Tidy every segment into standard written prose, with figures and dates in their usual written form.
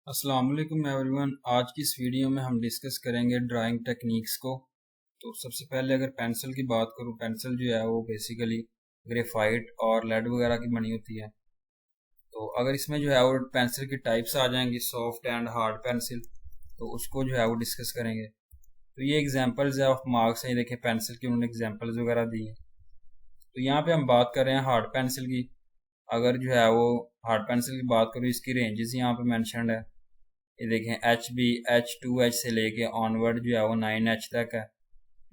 अस्सलाम वालेकुम एवरीवन। आज की इस वीडियो में हम डिस्कस करेंगे ड्राइंग टेक्निक्स को। तो सबसे पहले अगर पेंसिल की बात करूं, पेंसिल जो है वो बेसिकली ग्रेफाइट और लेड वगैरह की बनी होती है। तो अगर इसमें जो है वो पेंसिल की टाइप्स आ जाएंगी, सॉफ्ट एंड हार्ड पेंसिल, तो उसको जो है वो डिस्कस करेंगे। तो ये एग्जांपल्स है ऑफ मार्क्स हैं, ये देखें पेंसिल की उन्होंने एग्जांपल्स वगैरह दी हैं। तो यहाँ पे हम बात कर रहे हैं हार्ड पेंसिल की। अगर जो है वो हार्ड पेंसिल की बात करूँ, इसकी रेंजेस यहाँ पे मैंशनड है। ये देखें HB H2H से लेके ऑनवर्ड जो है वो 9H तक है,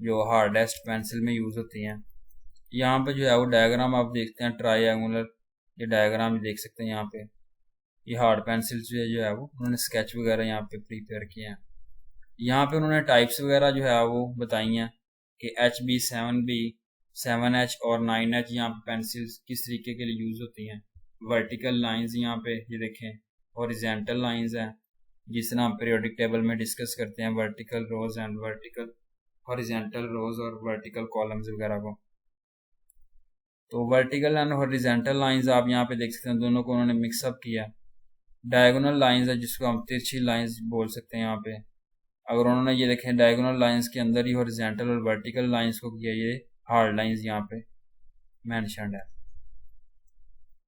जो हार्डेस्ट पेंसिल में यूज़ होती हैं। यहाँ पे जो है वो डायग्राम आप देखते हैं ट्रायंगुलर, ये डायग्राम देख सकते हैं यहाँ पे। ये हार्ड पेंसिल जो है वो उन्होंने स्केच वगैरह यहाँ पे प्रिपेयर किए हैं। यहाँ पे उन्होंने टाइप्स वगैरह जो है वो बताई हैं कि HB 7B 7H और 9H यहाँ पे पेंसिल्स किस तरीके के लिए यूज़ होती हैं। वर्टिकल लाइंस यहाँ पे ये देखें, हॉरिजॉन्टल लाइंस हैं जिस तरह हम पीरियोडिक टेबल में डिस्कस करते हैं vertical rows and vertical horizontal rows और वर्टिकल कॉलम्स वगैरह को। तो वर्टिकल एंड हॉरिजॉन्टल लाइंस आप यहाँ पे देख सकते हैं, दोनों को उन्होंने मिक्सअप किया। डायगोनल लाइंस है जिसको हम तिरछी लाइंस बोल सकते हैं यहाँ पे। अगर उन्होंने ये देखें डायगोनल लाइंस के अंदर ही हॉरिजॉन्टल और वर्टिकल लाइंस को किया, ये हार्ड लाइंस यहाँ पे मेंशन्ड है।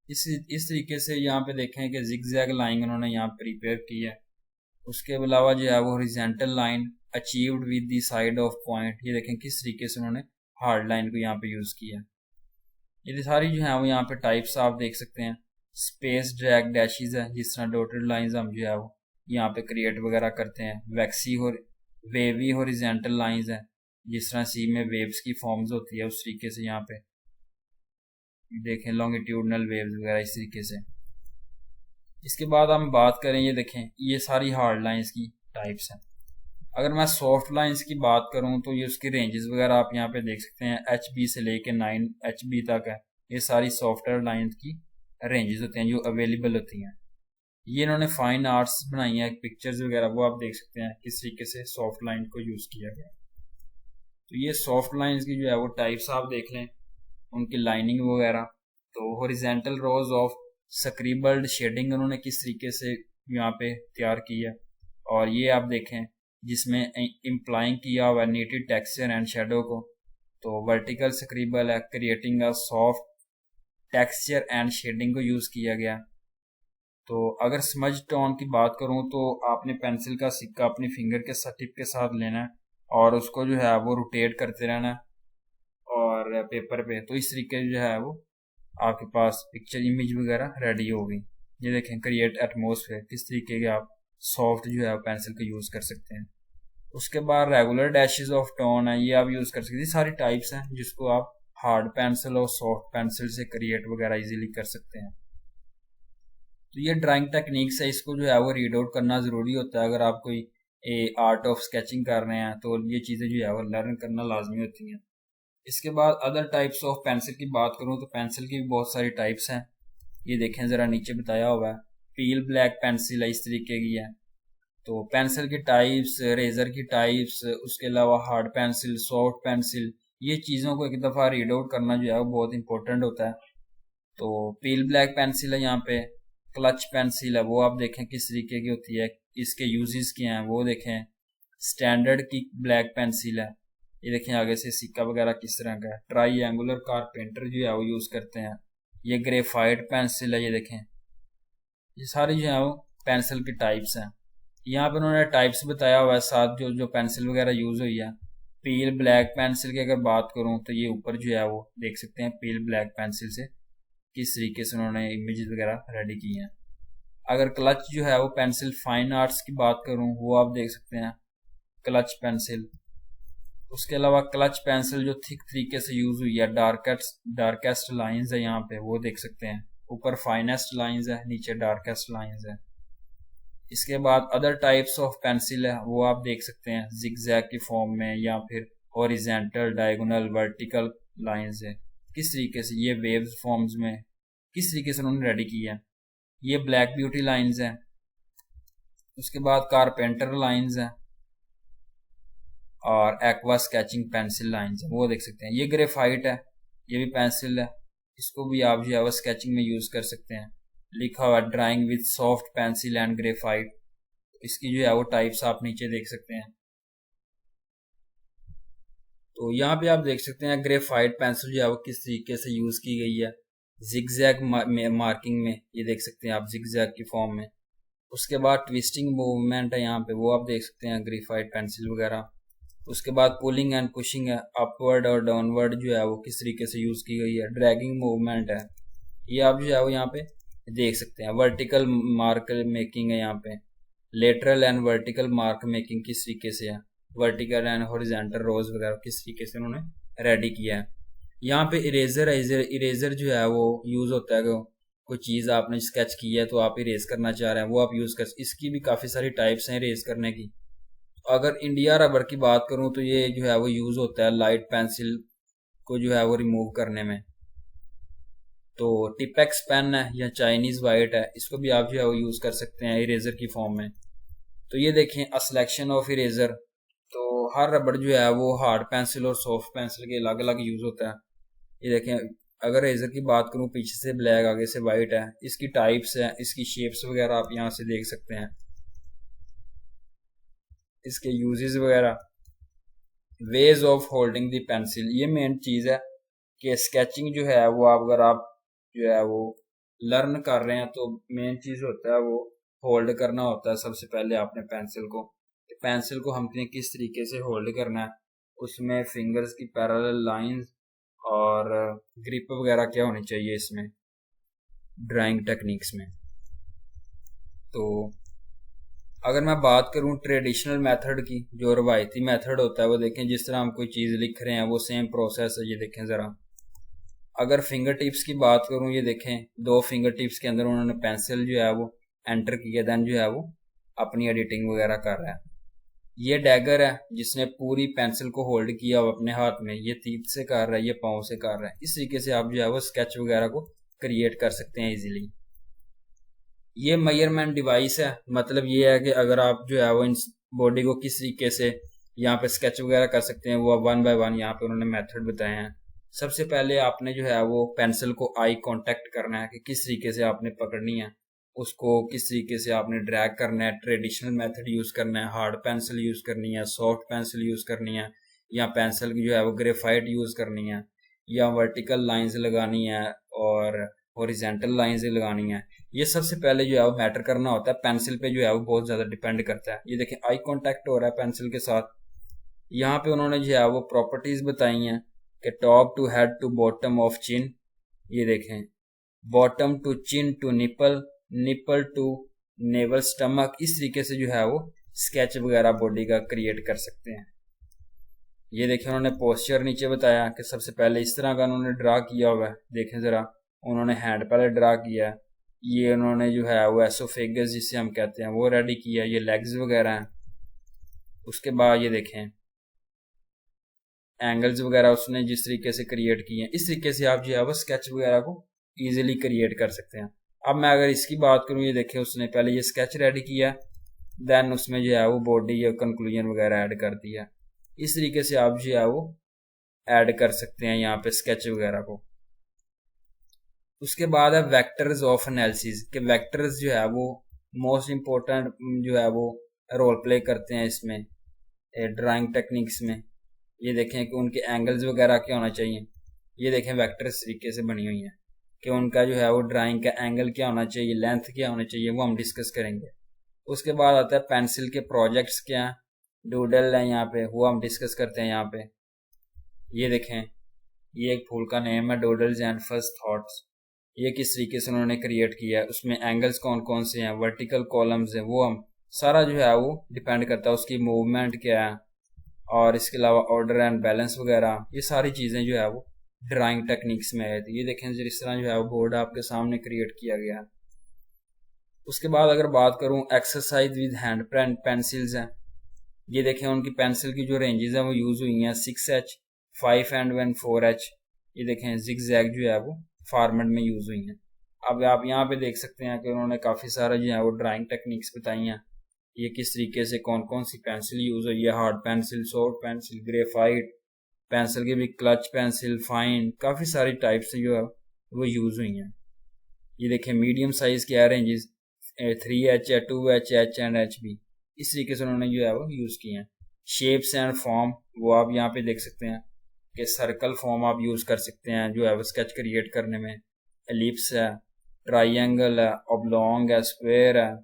इस तरीके से यहाँ पे देखें कि जिगजैग लाइन उन्होंने यहाँ प्रिपेयर की है। उसके अलावा जो है वो horizontal line achieved with the side of point, ये देखें किस तरीके से उन्होंने हार्ड लाइन को यहाँ पे यूज़ किया। ये सारी जो है वो यहाँ पे टाइप्स आप देख सकते हैं। स्पेस ड्रैग डैशेस है, जिस तरह डॉटेड लाइंस हम जो है वो यहाँ पे क्रिएट वगैरह करते हैं। वेवी हॉरिजॉन्टल लाइंस है, जिस तरह सी में वेव्स की फॉर्म्स होती है उस तरीके से यहाँ पे देखें लॉन्गिट्यूडनल वेव्स वगैरह इस तरीके से। इसके बाद हम बात करें, ये देखें ये सारी हार्ड लाइंस की टाइप्स हैं। अगर मैं सॉफ्ट लाइंस की बात करूं तो ये उसकी रेंजेस वगैरह आप यहाँ पे देख सकते हैं, HB से लेके 9HB तक है। ये सारी सॉफ्टवेयर लाइंस की रेंजेस होती हैं जो अवेलेबल होती हैं। ये इन्होंने फाइन आर्ट्स बनाई हैं, पिक्चर्स वगैरह वो आप देख सकते हैं किस तरीके से सॉफ्ट लाइन को यूज़ किया गया। तो ये सॉफ्ट लाइंस की जो है वो टाइप्स आप देख लें, उनकी लाइनिंग वगैरह। तो हॉरिजॉन्टल रोज ऑफ स्क्रिबल्ड शेडिंग उन्होंने किस तरीके से यहाँ पे तैयार की है, और ये आप देखें जिसमें इम्प्लाइंग किया हुआ नीटेड टेक्सचर एंड शेडो को। तो वर्टिकल स्क्रिबल है, creating a soft texture and shading को यूज़ किया गया। तो अगर स्मज टोन की बात करूँ तो आपने पेंसिल का सिक्का अपनी फिंगर के टिप के साथ लेना है और उसको जो है वो रोटेट करते रहना है और पेपर पे, तो इस तरीके से जो है वो आपके पास पिक्चर इमेज वगैरह रेडी होगी। ये देखें क्रिएट एटमॉस्फेयर, किस तरीके के आप सॉफ्ट जो है पेंसिल का यूज़ कर सकते हैं। उसके बाद रेगुलर डैशेस ऑफ टोन है, ये आप यूज़ कर सकते हैं। सारी टाइप्स हैं जिसको आप हार्ड पेंसिल और सॉफ्ट पेंसिल से क्रिएट वगैरह इजीली कर सकते हैं। तो ये ड्राइंग टेक्निक्स है, इसको जो है वो रीड आउट करना ज़रूरी होता है। अगर आप कोई आर्ट ऑफ स्केचिंग कर रहे हैं तो ये चीज़ें जो है वो लर्न करना लाजमी होती हैं। इसके बाद अदर टाइप्स ऑफ पेंसिल की बात करूँ तो पेंसिल की भी बहुत सारी टाइप्स हैं। ये देखें ज़रा नीचे बताया हुआ है, पील ब्लैक पेंसिल है, इस तरीके की है। तो पेंसिल की टाइप्स, रेजर की टाइप्स, उसके अलावा हार्ड पेंसिल, सॉफ्ट पेंसिल, ये चीज़ों को एक दफ़ा रीड आउट करना जो है वो बहुत इंपॉर्टेंट होता है। तो पील ब्लैक पेंसिल है यहाँ पे, क्लच पेंसिल है वो आप देखें किस तरीके की होती है, इसके यूजेस क्या हैं वो देखें। स्टैंडर्ड की ब्लैक पेंसिल है, ये देखें आगे से सिक्का वगैरह किस तरह का है। ट्राई कारपेंटर जो है वो यूज़ करते हैं। ये ग्रेफाइट पेंसिल है, ये देखें। ये सारी जो है वो पेंसिल की टाइप्स हैं। यहाँ पे उन्होंने टाइप्स बताया हुआ है साथ जो जो पेंसिल वगैरह यूज़ हुई है। पील ब्लैक पेंसिल की अगर बात करूँ तो ये ऊपर जो है वो देख सकते हैं पील ब्लैक पेंसिल से किस तरीके से उन्होंने इमेजेस वगैरह रेडी की हैं। अगर क्लच जो है वो पेंसिल फाइन आर्ट्स की बात करूँ, वो आप देख सकते हैं क्लच पेंसिल। उसके अलावा क्लच पेंसिल जो थिक तरीके से यूज़ हुई है, डार्केस्ट लाइंस है यहाँ पे वो देख सकते हैं। ऊपर फाइनेस्ट लाइंस है, नीचे डार्केस्ट लाइंस है। इसके बाद अदर टाइप्स ऑफ पेंसिल है वो आप देख सकते हैं जिगजैग की फॉर्म में या फिर हॉरिजॉन्टल, डायगोनल, वर्टिकल लाइंस है। किस तरीके से ये वेव्स फॉर्म्स में किस तरीके से उन्होंने रेडी किया है। ये ब्लैक ब्यूटी लाइंस है। उसके बाद कारपेंटर लाइंस है और एक्वा स्केचिंग पेंसिल लाइंस है वो देख सकते हैं। ये ग्रेफाइट है, ये भी पेंसिल है, इसको भी आप जो है वो स्केचिंग में यूज़ कर सकते हैं। लिखा हुआ drawing with soft pencil and graphite, इसकी जो है वो टाइप्स आप नीचे देख सकते हैं। तो यहाँ पे आप देख सकते हैं ग्रेफाइट पेंसिल जो है वो किस तरीके से यूज की गई है जिगजैग मार्किंग में, ये देख सकते हैं आप जिगजैग की फॉर्म में। उसके बाद ट्विस्टिंग मूवमेंट है यहाँ पे, वो आप देख सकते हैं ग्रेफाइट पेंसिल वगैरह। उसके बाद पुलिंग एंड पुशिंग है, अपवर्ड और डाउनवर्ड जो है वो किस तरीके से यूज की गई है। ड्रैगिंग मूवमेंट है, ये आप जो है वो यहाँ पे देख सकते हैं। वर्टिकल मार्क मेकिंग है यहाँ पे, lateral and vertical mark making किस तरीके से है, वर्टिकल एंड हॉरिजॉन्टल रोज वगैरह किस तरीके से उन्होंने रेडी किया है। यहाँ पे इरेजर है, इरेजर जो है वो यूज होता है कोई चीज़ आपने स्केच की है तो आप इरेज करना चाह रहे हैं, वो आप यूज कर, इसकी भी काफ़ी सारी टाइप्स हैं इरेज करने की। अगर इंडिया रबर की बात करूं तो ये जो है वो यूज होता है लाइट पेंसिल को जो है वो रिमूव करने में। तो टिपेक्स पेन है या चाइनीज वाइट है, इसको भी आप जो है वो यूज कर सकते हैं इरेजर की फॉर्म में। तो ये देखें अ सिलेक्शन ऑफ इरेजर। तो हर रबड़ जो है वो हार्ड पेंसिल और सॉफ्ट पेंसिल के अलग अलग यूज होता है। ये देखें, अगर इरेजर की बात करूं पीछे से ब्लैक आगे से वाइट है, इसकी टाइप्स है, इसकी शेप्स वगैरह आप यहाँ से देख सकते हैं, इसके यूजेस वगैरह। Ways of holding the pencil, ये मेन चीज़ है कि स्केचिंग जो है वो अगर आप जो है वो लर्न कर रहे हैं तो मेन चीज़ होता है वो होल्ड करना होता है। सबसे पहले आपने पेंसिल को हमने किस तरीके से होल्ड करना है, उसमें फिंगर्स की पैरेलल लाइंस और ग्रिप वगैरह क्या होनी चाहिए इसमें ड्राइंग टेक्निक्स में। तो अगर मैं बात करूं ट्रेडिशनल मेथड की, जो रवायती मेथड होता है वो देखें, जिस तरह हम कोई चीज़ लिख रहे हैं वो सेम प्रोसेस है, ये देखें ज़रा। अगर फिंगर टिप्स की बात करूं, ये देखें दो फिंगर टिप्स के अंदर उन्होंने पेंसिल जो है वो एंटर किया, देन जो है वो अपनी एडिटिंग वगैरह कर रहा है। ये डैगर है जिसने पूरी पेंसिल को होल्ड किया हुआ अपने हाथ में, ये तीप से कर रहा है, ये पाँव से कर रहा है। इस तरीके से आप जो है वो स्केच वगैरह को क्रिएट कर सकते हैं इजीली। ये मेजरमेंट डिवाइस है, मतलब ये है कि अगर आप जो है वो इन बॉडी को किस तरीके से यहाँ पे स्केच वगैरह कर सकते हैं, वो वन बाय वन यहाँ पे उन्होंने मेथड बताए हैं। सबसे पहले आपने जो है वो पेंसिल को आई कांटेक्ट करना है कि किस तरीके से आपने पकड़नी है उसको, किस तरीके से आपने ड्रैग करना है। ट्रेडिशनल मेथड यूज करना है, हार्ड पेंसिल यूज करनी है, सॉफ्ट पेंसिल यूज करनी है, या पेंसिल की जो है वो ग्रेफाइट यूज करनी है, या वर्टिकल लाइंस लगानी है और हॉरिजॉन्टल लाइंस लगानी है। ये सबसे पहले जो है वो मैटर करना होता है, पेंसिल पे जो है वो बहुत ज़्यादा डिपेंड करता है। ये देखें आई कांटेक्ट हो रहा है पेंसिल के साथ। यहाँ पे उन्होंने जो है वो प्रॉपर्टीज बताई हैं कि top to head to bottom of chin, ये देखें bottom to chin to nipple, nipple to navel stomach, इस तरीके से जो है वो स्केच वगैरह बॉडी का क्रिएट कर सकते हैं। ये देखें उन्होंने पोस्चर नीचे बताया कि सबसे पहले इस तरह का उन्होंने ड्रा किया हुआ है, देखें ज़रा, उन्होंने हैंड पहले ड्रा किया है। ये उन्होंने जो है वो एसोफेगस जिसे हम कहते हैं वो रेडी किया, ये लेग्स वगैरह हैं। उसके बाद ये देखें एंगल्स वगैरह उसने जिस तरीके से क्रिएट किए हैं, इस तरीके से आप जो है वो स्केच वगैरह को ईजिली क्रिएट कर सकते हैं। अब मैं अगर इसकी बात करूँ, ये देखें उसने पहले ये स्केच रेडी किया, देन उसमें जो है वो बॉडी या कंक्लूजन वगैरह ऐड कर दिया। इस तरीके से आप जो है वो ऐड कर सकते हैं यहाँ पे स्केच वगैरह को। उसके बाद है वेक्टर्स ऑफ एनालिसिस, के वेक्टर्स जो है वो मोस्ट इम्पोर्टेंट जो है वो रोल प्ले करते हैं इसमें ड्राइंग टेक्निक्स में। ये देखें कि उनके एंगल्स वगैरह क्या होना चाहिए, ये देखें वेक्टर इस तरीके से बनी हुई हैं कि उनका जो है वो ड्राइंग का एंगल क्या होना चाहिए, लेंथ क्या होना चाहिए, वो हम डिस्कस करेंगे। उसके बाद आता है पेंसिल के प्रोजेक्ट्स क्या हैं, डूडल है यहाँ पे, वो हम डिस्कस करते हैं यहाँ पे। ये देखें ये एक फूल का नेम है, डूडल्स एंड फर्स्ट थॉट्स, ये किस तरीके से उन्होंने क्रिएट किया है, उसमें एंगल्स कौन कौन से हैं, वर्टिकल कॉलम्स हैं, वो हम सारा जो है वो डिपेंड करता है, उसकी मूवमेंट क्या है, और इसके अलावा ऑर्डर एंड बैलेंस वगैरह, ये सारी चीज़ें जो है वो ड्राइंग टेक्निक्स में है। तो ये देखें जिस तरह जो है वो बोर्ड आपके सामने क्रिएट किया गया है। उसके बाद अगर बात करूं एक्सरसाइज विद हैंड पेंसिल्स हैं, ये देखें उनकी पेंसिल की जो रेंजेस हैं वो यूज़ हुई हैं 6H, 5 एंड 4H। ये देखें जिग जैग जो है वो फॉर्मेट में यूज़ हुई हैं। अब आप यहाँ पे देख सकते हैं कि उन्होंने काफ़ी सारा जो है वो ड्राइंग टेक्निक्स बताई हैं, ये किस तरीके से कौन कौन सी पेंसिल यूज़ हुई है, hard pencil, soft pencil, graphite pencil की भी, क्लच पेंसिल, फाइन, काफ़ी सारी टाइप से जो है वो यूज़ हुई हैं। ये देखें मीडियम साइज़ के रेंजेस 3H है, 2H, H एंड HB। इस तरीके से उन्होंने जो है वो यूज़ किए हैं। शेप्स एंड फॉर्म वो आप यहाँ पे देख सकते हैं कि सर्कल फॉर्म आप यूज़ कर सकते हैं जो है वो स्केच क्रिएट करने में। एलिप्स है, ट्राइंगल है, ऑब्लॉन्ग है, स्क्वायर है।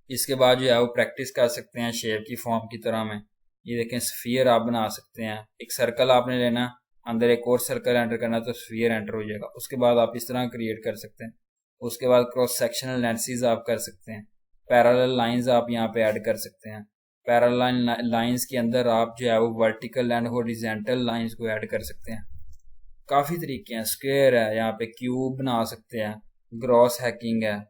इसके बाद जो है वो प्रैक्टिस कर सकते हैं शेप की फॉर्म की तरह में। ये देखें स्फीयर आप बना सकते हैं। एक सर्कल आपने लेना, अंदर एक और सर्कल एंटर करना तो स्फीयर एंटर हो जाएगा। उसके बाद आप इस तरह क्रिएट कर सकते हैं। उसके बाद क्रॉस सेक्शनल एनालिसिस आप कर सकते हैं। पैरेलल लाइंस आप यहाँ पे ऐड कर सकते हैं। पैरेलल लाइंस के अंदर आप जो है वो वर्टिकल एंड हॉरिजॉन्टल लाइंस को ऐड कर सकते हैं। काफ़ी तरीके हैं। स्क्वायर है, यहाँ पे क्यूब बना सकते हैं, ग्रॉस हैकिंग है।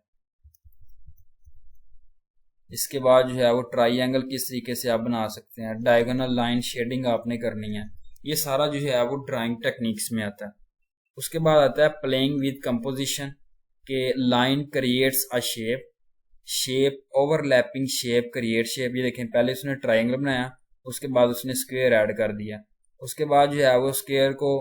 इसके बाद जो है वो ट्राइंगल किस तरीके से आप बना सकते हैं। डायगोनल लाइन शेडिंग आपने करनी है। ये सारा जो है वो ड्राइंग टेक्निक्स में आता है। उसके बाद आता है प्लेइंग विद कंपोजिशन के line creates a shape, shape overlapping shape create shape. ये देखें पहले उसने ट्राइंगल बनाया, उसके बाद उसने स्क्वायर ऐड कर दिया। उसके बाद जो है वो स्क्वायर को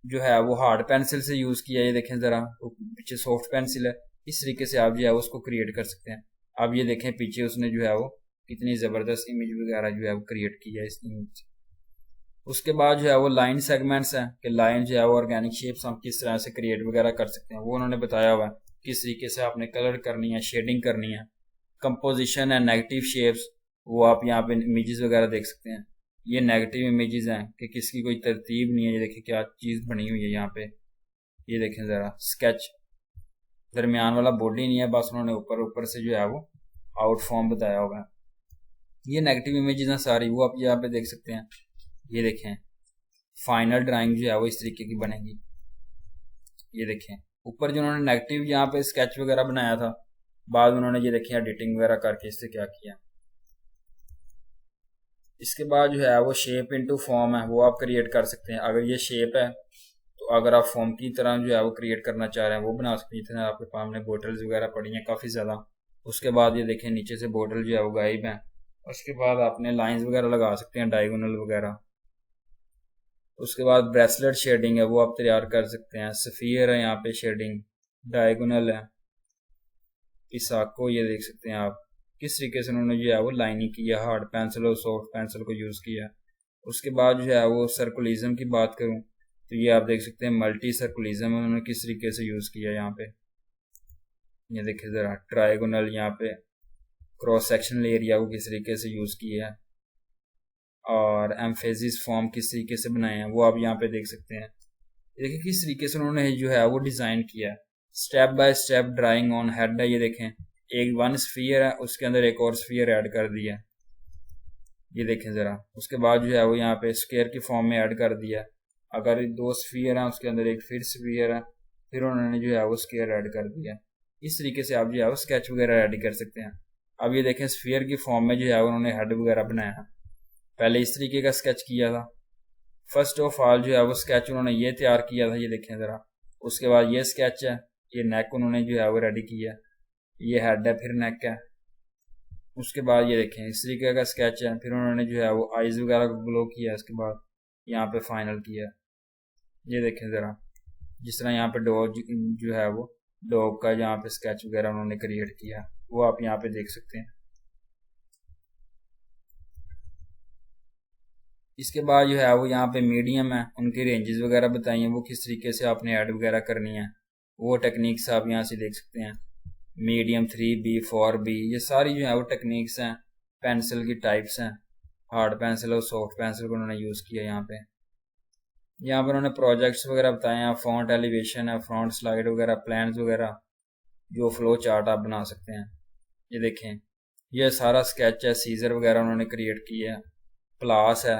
जो है वो हार्ड पेंसिल से यूज़ किया। ये देखें ज़रा, पीछे सॉफ्ट पेंसिल है। इस तरीके से आप जो है उसको क्रिएट कर सकते हैं। अब ये देखें पीछे उसने जो है वो कितनी ज़बरदस्त इमेज वगैरह जो है वो क्रिएट की है इस इमेज। उसके बाद जो है वो लाइन सेगमेंट्स हैं कि लाइन जो है वो ऑर्गेनिक शेप्स हम किस तरह से क्रिएट वगैरह कर सकते हैं, वो उन्होंने बताया हुआ है किस तरीके से आपने कलर करनी है, शेडिंग करनी है। कंपोजिशन है, नेगेटिव शेप्स, वो आप यहाँ पे इमेजेस वगैरह देख सकते हैं। ये नेगेटिव इमेजेस हैं कि किसकी कोई तरतीब नहीं है। ये देखिए क्या चीज़ बनी हुई है यहाँ पे। ये देखें ज़रा, स्केच दरमियान वाला बॉडी नहीं है, बस उन्होंने ऊपर ऊपर से जो है वो आउट फॉर्म बताया होगा। ये नेगेटिव इमेजेस हैं सारी, वो आप यहाँ पे देख सकते हैं। ये देखें फाइनल ड्राइंग जो है वो इस तरीके की बनेगी। ये देखें ऊपर जो उन्होंने नेगेटिव यहाँ पे स्केच वगैरह बनाया था, बाद उन्होंने ये देखें एडिटिंग वगैरह करके इससे क्या किया। इसके बाद जो है वो शेप इनटू फॉर्म है, वो आप क्रिएट कर सकते हैं। अगर ये शेप है तो अगर आप फॉर्म की तरह जो है वो क्रिएट करना चाह रहे हैं वो बना सकते हैं। इतने आपके सामने बोटल्स वगैरह पड़ी हैं काफ़ी ज़्यादा। उसके बाद ये देखें नीचे से बोटल जो है वो गायब है। उसके बाद आपने लाइंस वगैरह लगा सकते हैं, डायगोनल वगैरह। उसके बाद ब्रेसलेट शेडिंग है, वो आप तैयार कर सकते हैं। सफ़ियर है, यहाँ पे शेडिंग डायगोनल है। पिसाको ये देख सकते हैं आप किस तरीके से उन्होंने जो है वो लाइनिंग की है, हार्ड पेंसिल और सॉफ्ट पेंसिल को यूज़ किया। उसके बाद जो है वो सर्कुलिज्म की बात करूँ तो ये आप देख सकते हैं मल्टी सर्कुलिज्म उन्होंने किस तरीके से यूज़ किया। यहाँ पे ये देखिए ज़रा, ट्रायगोनल यहाँ पे क्रॉस सेक्शनल एरिया को किस तरीके से यूज़ किया है, और एम्फेसिस फॉर्म किस तरीके से बनाए हैं वो आप यहाँ पे देख सकते हैं। देखिए किस तरीके से उन्होंने जो है वो डिज़ाइन किया है। Step by step drawing on head है। ये देखें एक वन स्फीयर है, उसके अंदर एक और स्फीयर ऐड कर दिया। ये देखें ज़रा, उसके बाद जो है वो यहाँ पे स्क्वायर की फॉर्म में ऐड कर दिया। अगर दो स्फीयर हैं उसके अंदर एक फिर स्फीयर है, फिर उन्होंने जो है वो स्क्वायर ऐड कर दिया। इस तरीके से आप जो है वो स्केच वगैरह रेडी कर सकते हैं। अब ये देखें स्फीयर की फॉर्म में जो है उन्होंने हेड वगैरह बनाया। पहले इस तरीके का स्केच किया था। फर्स्ट ऑफ ऑल जो है वो स्केच उन्होंने ये तैयार किया था, ये देखें ज़रा। उसके बाद ये स्केच है, ये नेक उन्होंने जो है वो रेडी किया। ये हेड है, फिर नेक है। उसके बाद ये देखें इस तरीके का स्केच है, फिर उन्होंने जो है वो आइज़ वगैरह को ग्लो किया। इसके बाद यहाँ पे फाइनल किया। ये देखें ज़रा, जिस तरह यहाँ पे डॉग जो है वो डॉग का यहाँ पे स्केच वगैरह उन्होंने क्रिएट किया, वो आप यहाँ पे देख सकते हैं। इसके बाद जो है वो यहाँ पे मीडियम है, उनकी रेंजेस वगैरह बताई हैं, वो किस तरीके से आपने ऐड वगैरह करनी है, वो टेक्निक्स आप यहाँ से देख सकते हैं। मीडियम 3B 4B, ये सारी जो है वो टेक्निक्स हैं। पेंसिल की टाइप्स हैं, हार्ड पेंसिल और सॉफ्ट पेंसिल को उन्होंने यूज़ किया। यहाँ पर उन्होंने प्रोजेक्ट्स वगैरह बताए हैं, फ्रंट एलिवेशन है, फ्रंट स्लाइड वगैरह, प्लान्स वगैरह, जो फ्लो चार्ट आप बना सकते हैं। ये देखें ये सारा स्केच है, सीजर वगैरह उन्होंने क्रिएट किया है। प्लास है,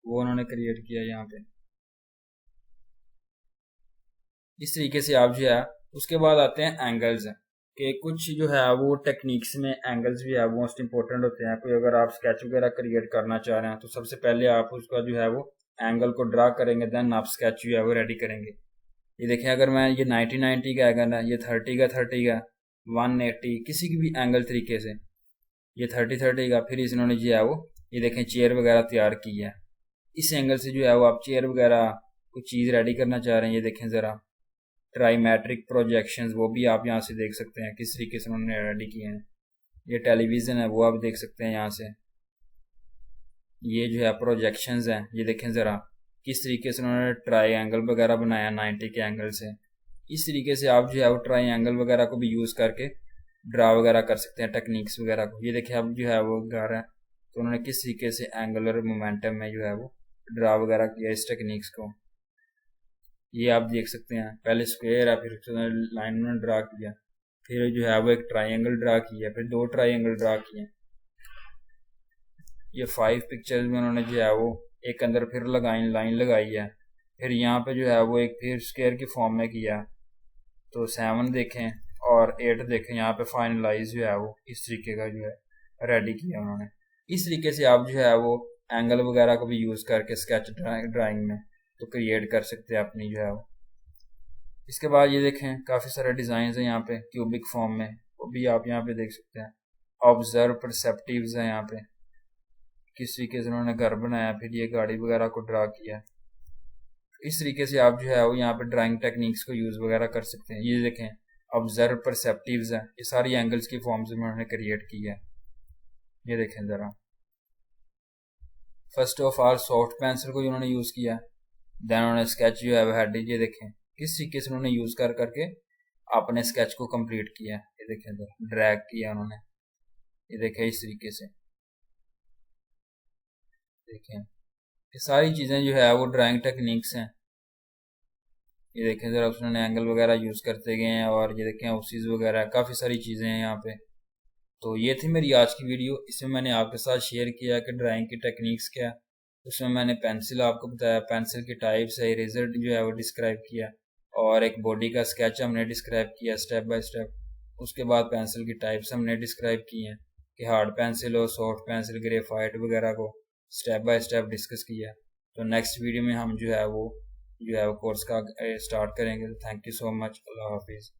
वो उन्होंने क्रिएट किया यहाँ पे। इस तरीके से आप जो है उसके बाद आते हैं एंगल्स कि कुछ जो है वो टेक्निक्स में एंगल्स भी है वो मोस्ट इंपॉर्टेंट होते हैं। कोई अगर आप स्केच वगैरह क्रिएट करना चाह रहे हैं तो सबसे पहले आप उसका जो है वो एंगल को ड्रा करेंगे, देन आप स्केच जो है वो रेडी करेंगे। ये देखें अगर मैं ये 90 का एंगल है, ये 30 का 180 किसी की भी एंगल तरीके से, ये 30 का, फिर इन्होंने जो है वो ये देखें चेयर वगैरह तैयार की है। इस एंगल से जो है वो आप चेयर वगैरह कुछ चीज़ रेडी करना चाह रहे हैं। ये देखें ज़रा ट्राईमेट्रिक प्रोजेक्शंस, वो भी आप यहाँ से देख सकते हैं किस तरीके से उन्होंने रेडी किए हैं। ये टेलीविज़न है वो आप देख सकते हैं यहाँ से। ये जो है प्रोजेक्शंस हैं, ये देखें ज़रा किस तरीके से उन्होंने ट्राई एंगल वगैरह बनाया 90 के एंगल से। इस तरीके से आप जो है वो ट्राई एंगल वगैरह को भी यूज़ करके ड्रा वगैरह कर सकते हैं टेक्निक्स वगैरह को। ये देखिए अब जो है वो घर है तो उन्होंने किस तरीके से एंगुलर मोमेंटम में जो है वो ड्रा वगैरह किया इस टेक्निक्स को। ये आप देख सकते हैं, पहले स्क्वायर है, फिर लाइन उन्होंने ड्रा किया, फिर जो है वो एक ट्राइंगल ड्रा किया, फिर 2 ट्राइंगल ड्रा किए। ये 5 पिक्चर्स में उन्होंने जो है वो एक अंदर फिर लाइन लगाई है, फिर यहाँ पे जो है वो एक फिर स्क्वायर की फॉर्म में किया। तो 7 देखें और 8 देखें, यहाँ पे फाइनलाइज जो है वो इस तरीके का जो है रेडी किया उन्होंने। इस तरीके से आप जो है वो एंगल वगैरह को भी यूज़ करके स्केच ड्राइंग में तो क्रिएट कर सकते हैं अपनी जो है वो। इसके बाद ये देखें काफ़ी सारे डिज़ाइन हैं यहाँ पे क्यूबिक फॉर्म में, वो भी आप यहाँ पे देख सकते हैं। ऑब्जर्व परसेप्टिव्स है यहाँ पे, किस तरीके से उन्होंने घर बनाया, फिर ये गाड़ी वगैरह को ड्रा किया। इस तरीके से आप जो है वो यहाँ पे ड्राइंग टेक्निक्स को यूज़ वगैरह कर सकते हैं। ये देखें ऑब्जर्व परसेप्टिव्स हैं, ये सारी एंगल्स की फॉर्म्स में उन्होंने क्रिएट की है। ये देखें ज़रा, first of all soft pencil को उन्होंने यूज़ किया, देन उन्होंने स्केच जो है वो हेड, ये देखें किस तरीके से उन्होंने यूज़ कर करके अपने स्केच को कंप्लीट किया। ये देखें ज़रा, ड्रैग किया उन्होंने, ये देखें इस तरीके से। देखें ये सारी चीज़ें जो है वो ड्राइंग टेक्निक्स हैं। ये देखें ज़रा, उन्होंने एंगल वगैरह यूज़ करते गए हैं, और ये देखें ऑफिस वगैरह काफ़ी सारी चीज़ें हैं यहाँ पे। तो ये थी मेरी आज की वीडियो, इसमें मैंने आपके साथ शेयर किया कि ड्राइंग की टेक्निक्स क्या। उसमें मैंने पेंसिल आपको बताया, पेंसिल की टाइप्स है, इरेजर जो है वो डिस्क्राइब किया, और एक बॉडी का स्केच हमने डिस्क्राइब किया स्टेप बाय स्टेप। उसके बाद पेंसिल की टाइप्स हमने डिस्क्राइब की हैं कि हार्ड पेंसिल और सॉफ्ट पेंसिल, ग्रेफाइट वगैरह को स्टेप बाय स्टेप डिस्कस किया। तो नेक्स्ट वीडियो में हम जो है वो कोर्स का स्टार्ट करेंगे। थैंक यू सो मच, अल्लाह हाफिज़।